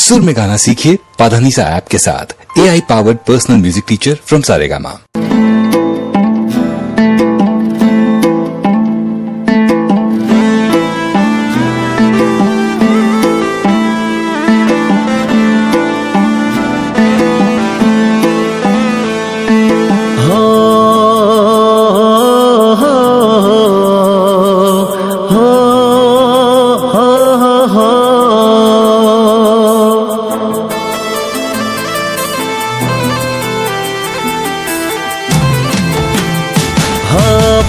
सुर में गाना सीखिए पाधानीसा ऐप के साथ। AI powered personal music teacher from Saregama.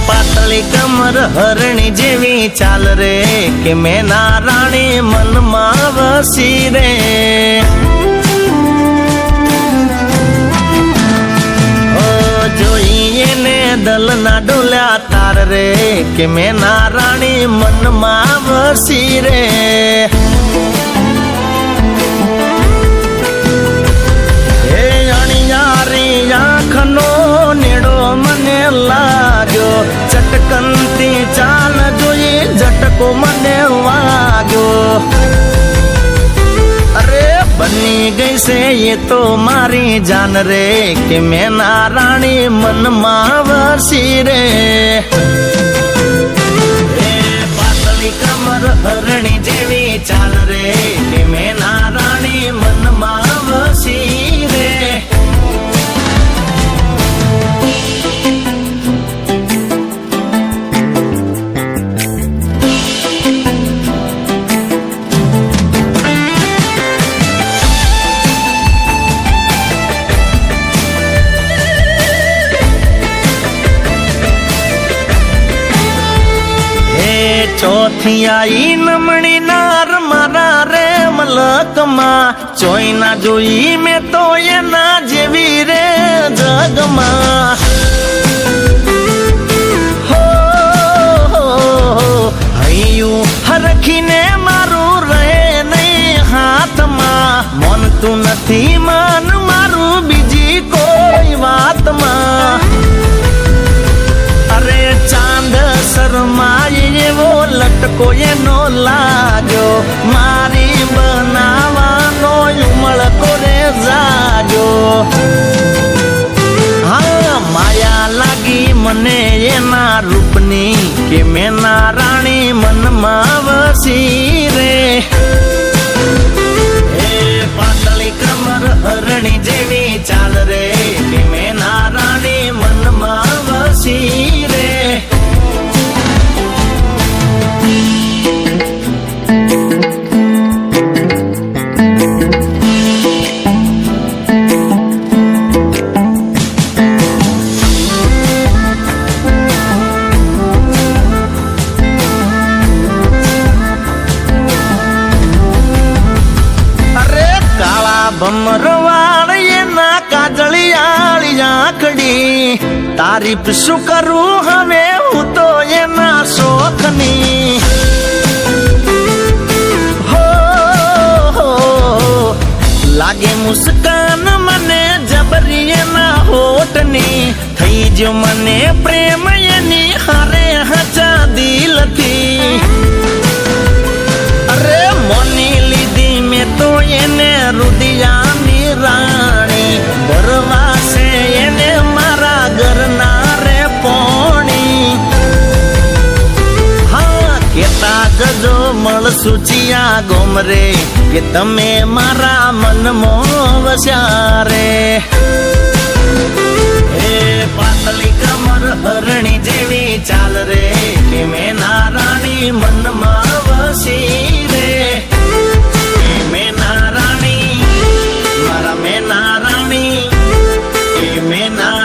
પાતળી કમર હરણી જેવી ચાલ રે કે મેના રાણી મનમાં વસી રે જોઈએ ને દલના ડોલ્યા તાર રે કે મેના રાણી મનમાં વસી રે એ અણિયારી આંખનો નેડો મને લાગ્યો ચટકનથી ચાલ જોઈ ઝટકો મને વાગ્યો અરે બની ગઈ છે એ તો મારી જાન રે કે મેના રાણી મનમાં વસી રે પાતળી કમર હરણી જેવી ચાલ રે કે મેના રાણી મનમાં વસી રે ચોથી આઈ નમણી નાર મારા રે મલકમાં ચોઈ ના જોઈ મેં તો એના જેવી રે જગમાં હો હૈયું હરખીને મારું રહે નહીં હાથમાં મનતું નથી મન મારું બીજી કોઈ વાતમાં અરે ચાંદ શરમાય એવો લટકો એનો લાગ્યો મારી બનાવાનો ઉમળકો રે જાગ્યો હા માયા લાગી મને એના રૂપની કે મેના રાણી મનમાં વસી રે પાતળી કમર હરણી જેવી ચાલ રે કે મેના રાણી મનમાં વસી રે ભમરવાળ એના કાજળિયાળી આંખડી તારીફ શું કરું હવે હું તો એના શોખની હો લાગે મુસ્કાન મને જબરી એના હોઠની થઈ જો મને પ્રેમ એની હારે હચા દિલથી અરે મોની લીધી મેં તો એને રુદિયાની રાણી ભરવાશે એને મારા ઘરના રે પોણી હા કેતા જજો મળશું ચિયા ગોમરે કે તમે મારા મનમાં વસ્યા રે પાતળી કમર હરણી જેવી ચાલ રે કે મેના રાણી મનમાં વસી રે મેના રાણી મારા મેના રાણી એ મેના